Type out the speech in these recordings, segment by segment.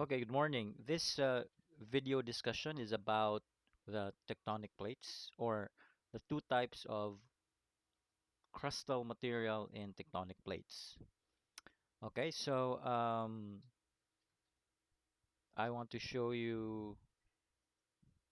Okay, good morning. This video discussion is about the tectonic plates or the two types of crustal material in tectonic plates. Okay, so I want to show you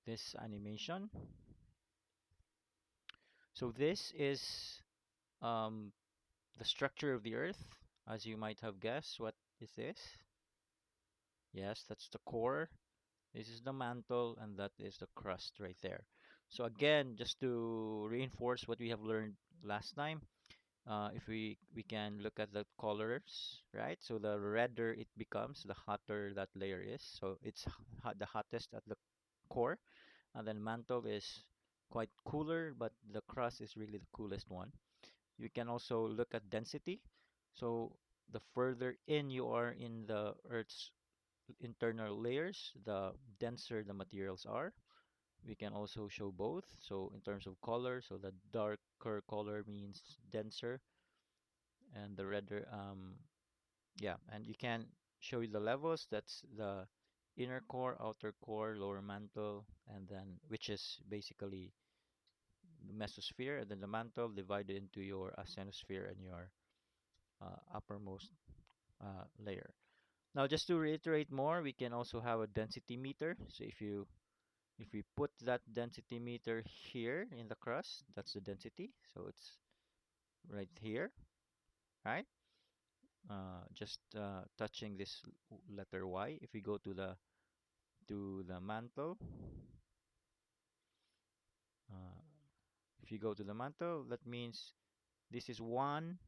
this animation. So this is um, the structure of the Earth, as you might have guessed. What is this? Yes, that's the core. This is the mantle, and that is the crust right there. So again, just to reinforce what we have learned last time, if we can look at the colors, right? So the redder it becomes, the hotter that layer is. So it's the hottest at the core, and then mantle is quite cooler, but the crust is really the coolest one. You can also look at density. So the further in you are in the Earth's internal layers, the denser the materials are. We can also show both. So in terms of color, so the darker color means denser, and the redder, yeah, and you can show you the levels. That's the inner core, outer core, lower mantle, and then which is basically the mesosphere, and then the mantle divided into your asthenosphere and your uppermost layer. Now, just to reiterate more, we can also have a density meter. So if we put that density meter here in the crust, that's the density. So it's right here, right? Just touching this letter Y. If we go to the mantle, uh, if you go to the mantle, that means this is one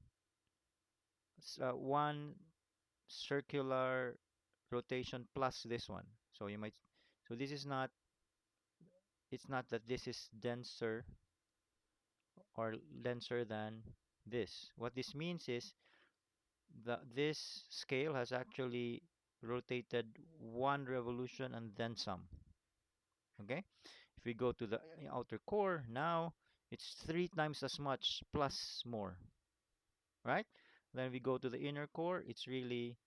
circular rotation plus this one. So you might, so this is not, it's not that this is denser or denser than this. What this means is that this scale has actually rotated one revolution and then some. Okay, if we go to the outer core, now it's three times as much plus more, right? Then we go to the inner core, it's really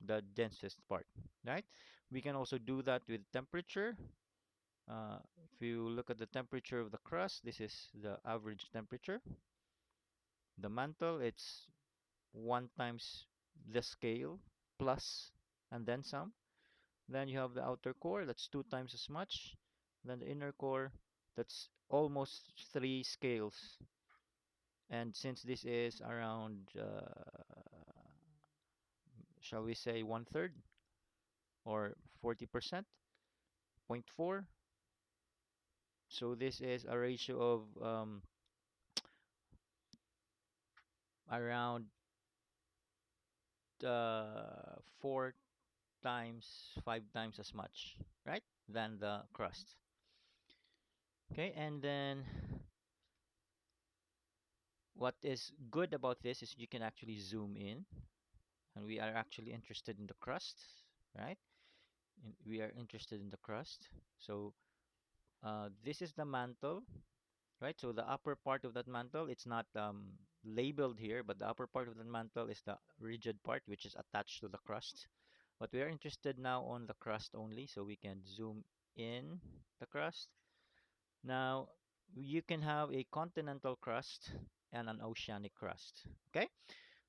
the densest part, right? We can also do that with temperature. If you look at the temperature of the crust, this is the average temperature. The mantle, it's one times the scale plus and then some. Then you have the outer core, that's two times as much. Then the inner core, that's almost three scales. And since this is around, shall we say, one third or 40%, zero point 0.4. So this is a ratio of around four times, five times as much, right, than the crust. Okay, and then what is good about this is you can actually zoom in, and we are actually interested in the crust, right? We are interested in the crust. So this is the mantle, right? So the upper part of that mantle, it's not labeled here, but the upper part of the mantle is the rigid part, which is attached to the crust. But we are interested now on the crust only, so we can zoom in the crust. Now, you can have a continental crust and an oceanic crust. Okay,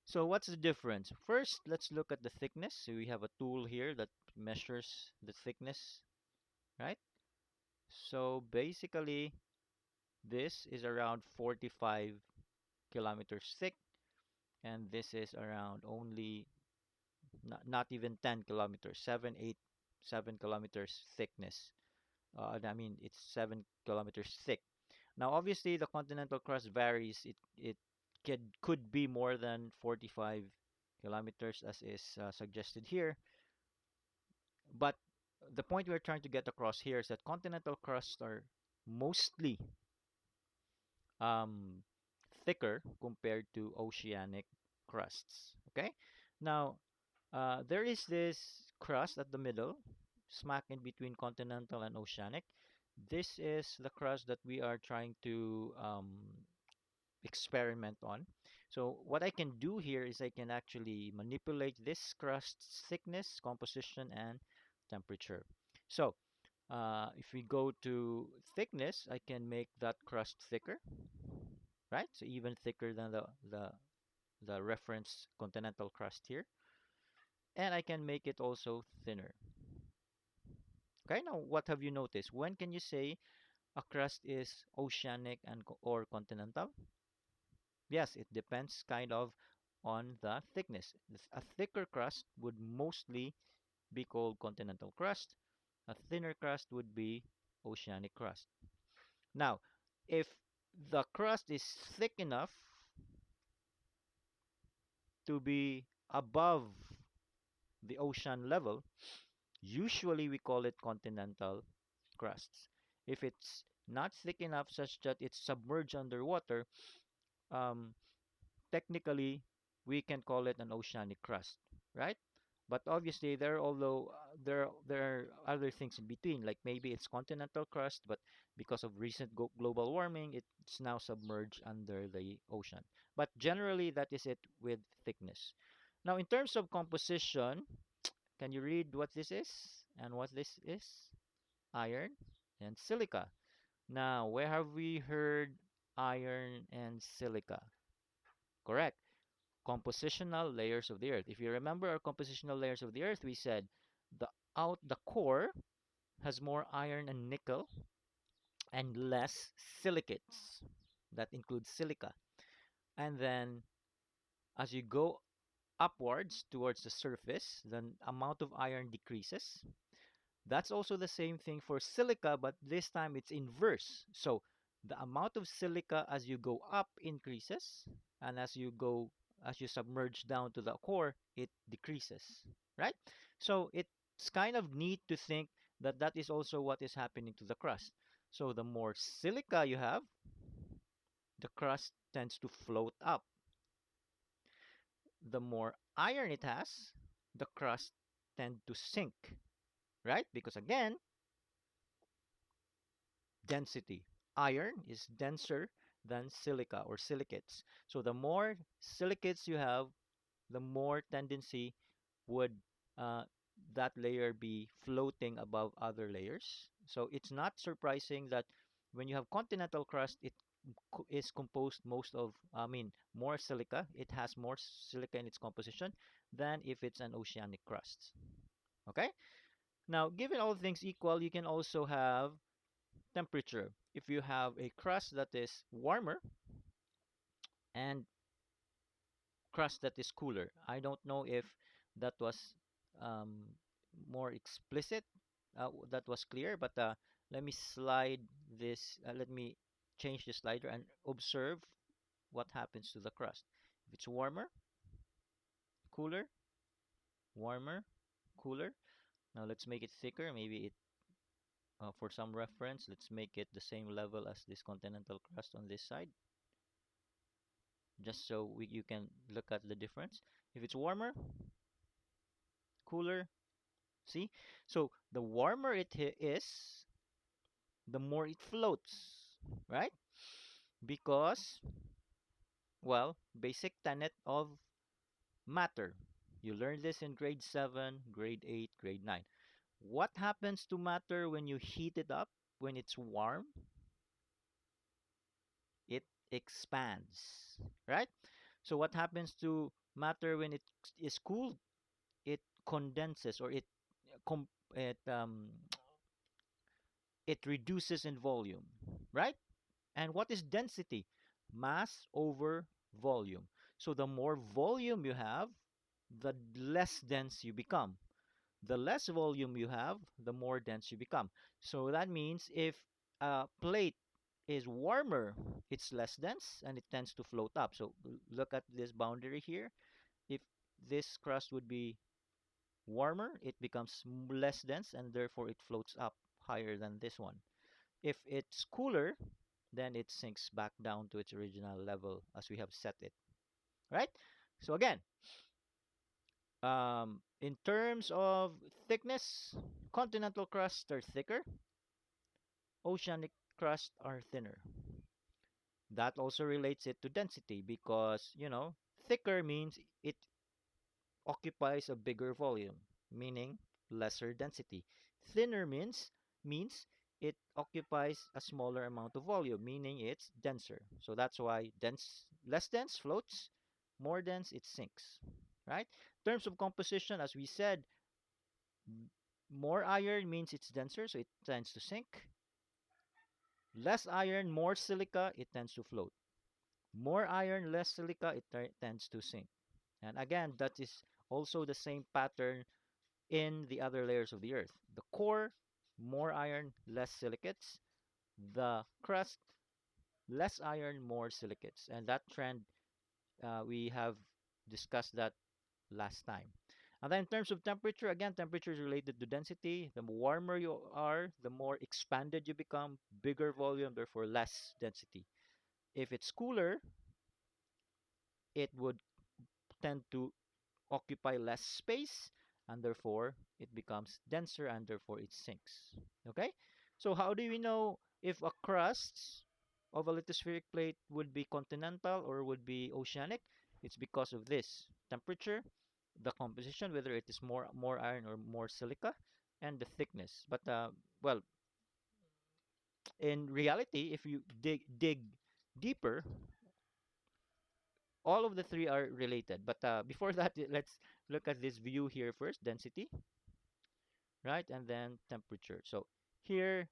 so what's the difference? First, let's look at the thickness. So we have a tool here that measures the thickness, right? So basically, this is around 45 kilometers thick, and this is around only not even 10 kilometers, 7 kilometers thickness. I mean, it's 7 kilometers thick. Now, obviously, the continental crust varies. It could be more than 45 kilometers, as is suggested here. But the point we're trying to get across here is that continental crusts are mostly um, thicker compared to oceanic crusts. Okay, now there is this crust at the middle, smack in between continental and oceanic. This is the crust that we are trying to experiment on. So what I can do here is I can actually manipulate this crust's thickness, composition, and temperature. So if we go to thickness, I can make that crust thicker, right? So even thicker than the reference continental crust here. And I can make it also thinner. Okay, now what have you noticed? When can you say a crust is oceanic and or continental? Yes, it depends kind of on the thickness. A thicker crust would mostly be called continental crust. A thinner crust would be oceanic crust. Now, if the crust is thick enough to be above the ocean level, usually we call it continental crusts. If it's not thick enough such that it's submerged underwater, um, technically we can call it an oceanic crust, right? But obviously there are other things in between, like maybe it's continental crust, but because of recent global warming, it's now submerged under the ocean. But generally, that is it with thickness. Now, in terms of composition, can you read what this is and what this is? Iron and silica. Now, where have we heard iron and silica? Correct. Compositional layers of the earth. If you remember our compositional layers of the earth, we said the core has more iron and nickel and less silicates. That includes silica. And then as you go upwards towards the surface, the amount of iron decreases. That's also the same thing for silica, but this time it's inverse. So the amount of silica as you go up increases, and as you submerge down to the core, it decreases, right? So it's kind of neat to think that that is also what is happening to the crust. So the more silica you have, the crust tends to float up. The more iron it has, the crust tend to sink, right? Because again, density. Iron is denser than silica or silicates. So the more silicates you have, the more tendency would uh, that layer be floating above other layers. So it's not surprising that when you have continental crust, it is composed more silica. It has more silica in its composition than if it's an oceanic crust. Okay? Now, given all things equal, you can also have temperature. If you have a crust that is warmer and crust that is cooler. I don't know if that was um, more explicit, that was clear, but let me slide this, let me change the slider and observe what happens to the crust. If it's warmer, cooler, warmer, cooler. Now let's make it thicker. Maybe for some reference, let's make it the same level as this continental crust on this side, just so you can look at the difference. If it's warmer, cooler, see? So the warmer it is, the more it floats, right? Because, well, basic tenet of matter. You learned this in grade 7, grade 8, grade 9. What happens to matter when you heat it up? When it's warm, it expands, right? So what happens to matter when it is cooled? It condenses, or com- it it reduces in volume, right? And what is density? Mass over volume. So the more volume you have, the less dense you become. The less volume you have, the more dense you become. So that means if a plate is warmer, it's less dense and it tends to float up. So look at this boundary here. If this crust would be warmer, it becomes less dense and therefore it floats up higher than this one. If it's cooler, then it sinks back down to its original level as we have set it, right? So again, in terms of thickness, continental crusts are thicker, oceanic crusts are thinner. That also relates it to density because, thicker means it occupies a bigger volume, meaning lesser density. Thinner means it occupies a smaller amount of volume, meaning it's denser. So that's why less dense floats, more dense it sinks. Right? In terms of composition, as we said, more iron means it's denser, so it tends to sink. Less iron, more silica, it tends to float. More iron, less silica, it tends to sink. And again, that is also the same pattern in the other layers of the earth. The core, more iron, less silicates. The crust, less iron, more silicates. And that trend, we have discussed that last time. And then in terms of temperature, again, temperature is related to density. The warmer you are, the more expanded you become, bigger volume, therefore less density. If it's cooler, it would tend to occupy less space, and therefore it becomes denser, and therefore it sinks. Okay? So how do we know if a crust of a lithospheric plate would be continental or would be oceanic? It's because of this temperature, the composition, whether it is more iron or more silica, and the thickness. But well, in reality, if you dig deeper, all of the three are related. But before that, let's look at this view here first: density, right, and then temperature. So here,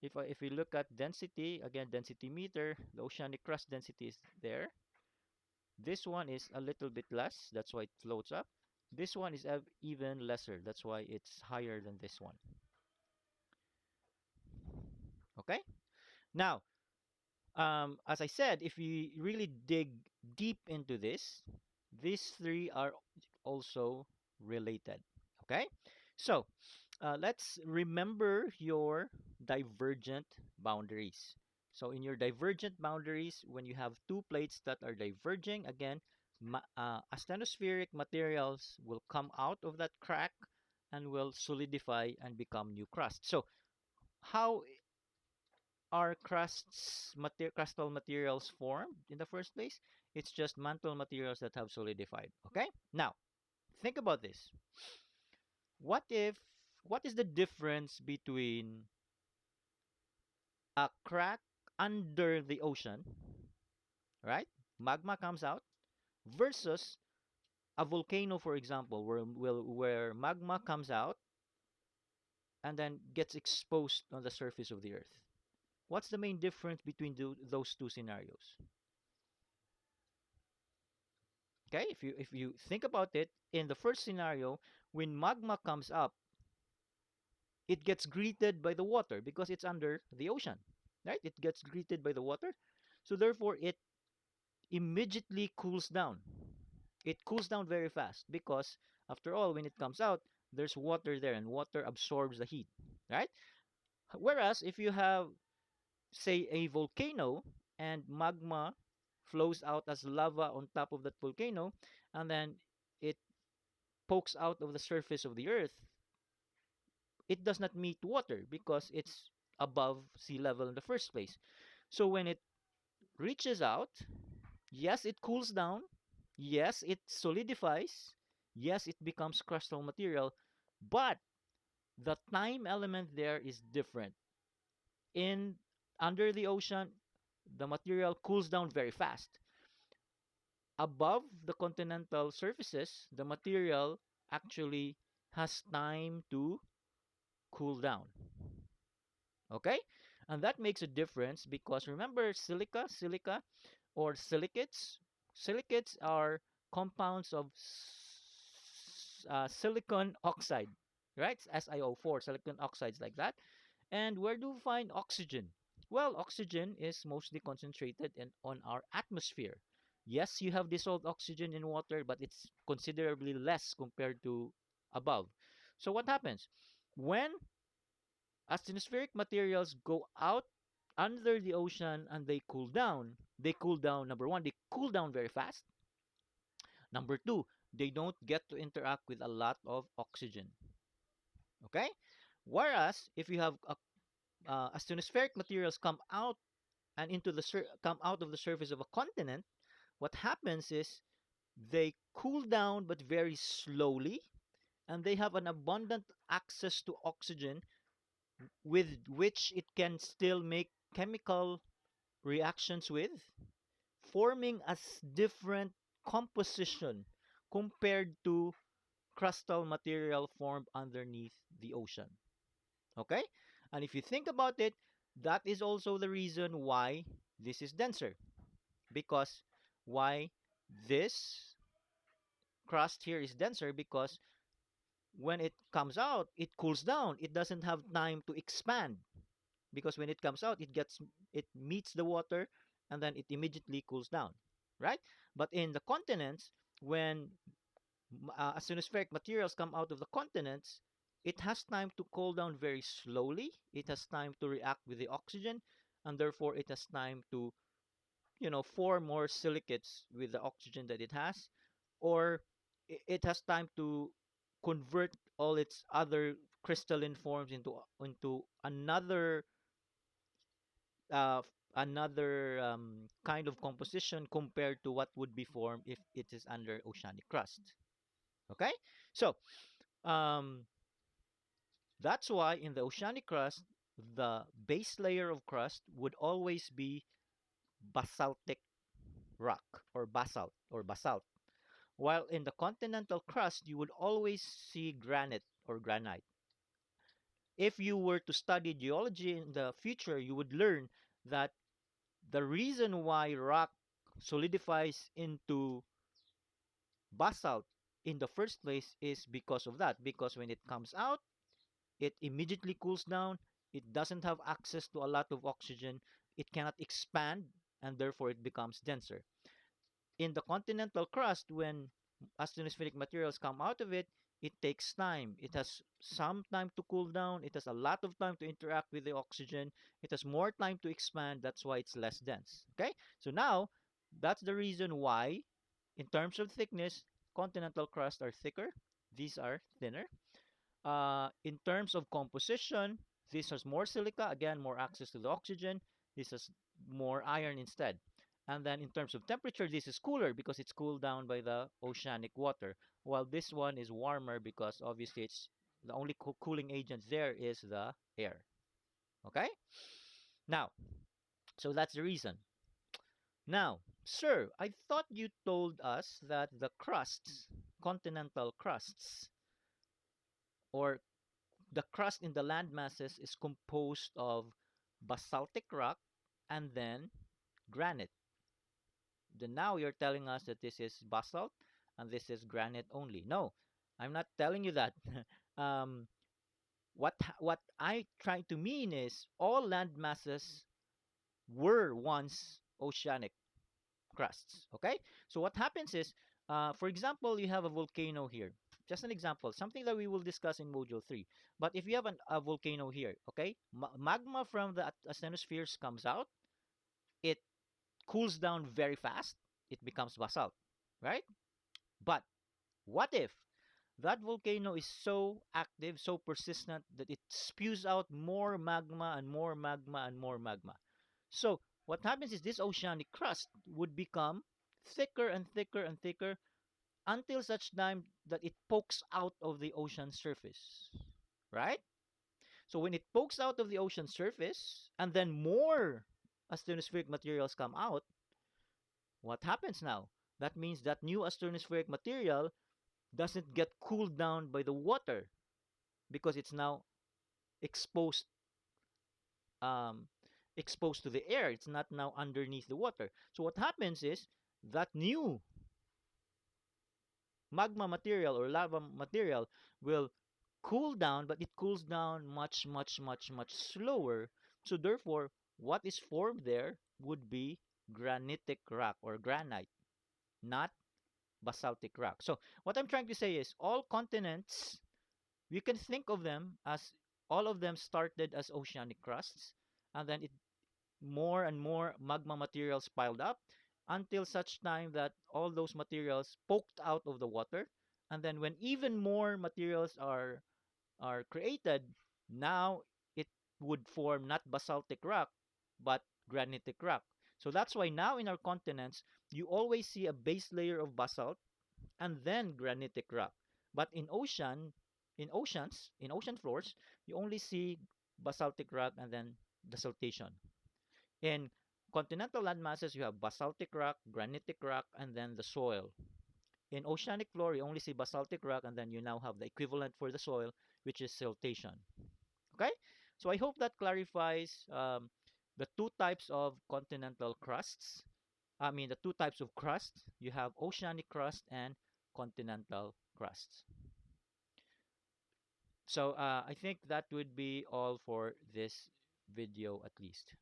if we look at density, again, density meter, the oceanic crust density is there. This one is a little bit less, that's why it floats up. This one is even lesser, that's why it's higher than this one. Okay, now, as I said, if we really dig deep into this, these three are also related. Okay, so let's remember your divergent boundaries. So in your divergent boundaries, when you have two plates that are diverging, again, asthenospheric materials will come out of that crack and will solidify and become new crust. So how are crustal materials formed in the first place? It's just mantle materials that have solidified. Okay? Now, think about this. What if what is the difference between a crack under the ocean, right? Magma comes out versus a volcano, for example, where magma comes out and then gets exposed on the surface of the earth. What's the main difference between those two scenarios? Okay, if you think about it, in the first scenario, when magma comes up, it gets greeted by the water because it's under the ocean, right? It gets greeted by the water, so therefore it immediately cools down. It cools down very fast because, after all, when it comes out, there's water there, and water absorbs the heat, right? Whereas if you have, say, a volcano and magma flows out as lava on top of that volcano, and then it pokes out of the surface of the earth, it does not meet water because it's above sea level in the first place. So when it reaches out, yes, it cools down, yes, it solidifies, yes, it becomes crustal material, but the time element there is different. In Under the ocean, the material cools down very fast. Above the continental surfaces, the material actually has time to cool down. Okay? And that makes a difference because, remember, silica or silicates. Silicates are compounds of silicon oxide, right? SiO4, silicon oxides like that. And where do we find oxygen? Well, oxygen is mostly concentrated on our atmosphere. Yes, you have dissolved oxygen in water, but it's considerably less compared to above. So what happens? When asthenospheric materials go out under the ocean and they cool down, number one, they cool down very fast. Number two, they don't get to interact with a lot of oxygen. Okay? Whereas, if you have asthenospheric materials come out and come out of the surface of a continent, what happens is they cool down but very slowly, and they have an abundant access to oxygen with which it can still make chemical reactions with, forming a different composition compared to crustal material formed underneath the ocean. Okay? And if you think about it, that is also the reason why this is denser. Because why this crust here is denser, because when it comes out, it cools down. It doesn't have time to expand, because when it comes out, it meets the water, and then it immediately cools down, right? But in the continents, when asthenospheric materials come out of the continents, it has time to cool down very slowly. It has time to react with the oxygen, and therefore it has time to, form more silicates with the oxygen that it has, or it has time to convert all its other crystalline forms into uh, another kind of composition compared to what would be formed if it is under oceanic crust. Okay, so um, that's why in the oceanic crust, the base layer of crust would always be basaltic rock, or basalt, while in the continental crust you would always see granite or granite. If you were to study geology in the future, you would learn that the reason why rock solidifies into basalt in the first place is because of that. Because when it comes out, it immediately cools down. It doesn't have access to a lot of oxygen. It cannot expand, and therefore it becomes denser. In the continental crust, when asthenospheric materials come out of it, it takes time. It has some time to cool down. It has a lot of time to interact with the oxygen. It has more time to expand. That's why it's less dense. Okay? So now, that's the reason why, in terms of thickness, continental crusts are thicker. These are thinner. In terms of composition, this has more silica, again, more access to the oxygen. This has more iron instead. And then in terms of temperature, this is cooler because it's cooled down by the oceanic water, while this one is warmer because obviously it's the only cooling agent there is the air. Okay? Now, so that's the reason. Now, sir, I thought you told us that the crusts, continental crusts, or the crust in the land masses, is composed of basaltic rock and then granite. Then now you're telling us that this is basalt and this is granite only. No, I'm not telling you that. um, what I try to mean is all land masses were once oceanic crusts. Okay, so what happens is, for example, you have a volcano here. Just an example, something that we will discuss in module 3. But if you have a volcano here, okay, magma from the asthenospheres comes out, it cools down very fast, it becomes basalt, right? But what if that volcano is so active, so persistent, that it spews out more magma and more magma and more magma? So what happens is this oceanic crust would become thicker and thicker and thicker until such time that it pokes out of the ocean surface, right? So when it pokes out of the ocean surface and then more asthenospheric materials come out, what happens now? That means that new asthenospheric material doesn't get cooled down by the water because it's now exposed um, exposed to the air. It's not now underneath the water. So what happens is that new magma material or lava material will cool down, but it cools down much, much, much, much slower. So therefore, what is formed there would be granitic rock or granite, not basaltic rock. So what I'm trying to say is all continents, we can think of them as all of them started as oceanic crusts, and then it more and more magma materials piled up until such time that all those materials poked out of the water. And then when even more materials are created, now it would form not basaltic rock but granitic rock. So that's why now in our continents, you always see a base layer of basalt and then granitic rock. But in ocean floors, you only see basaltic rock and then the siltation. In continental land masses, you have basaltic rock, granitic rock, and then the soil. In oceanic floor, you only see basaltic rock, and then you now have the equivalent for the soil, which is siltation. Okay, so I hope that clarifies the two types of continental crusts. I mean, the two types of crust. You have oceanic crust and continental crusts. So I think that would be all for this video at least.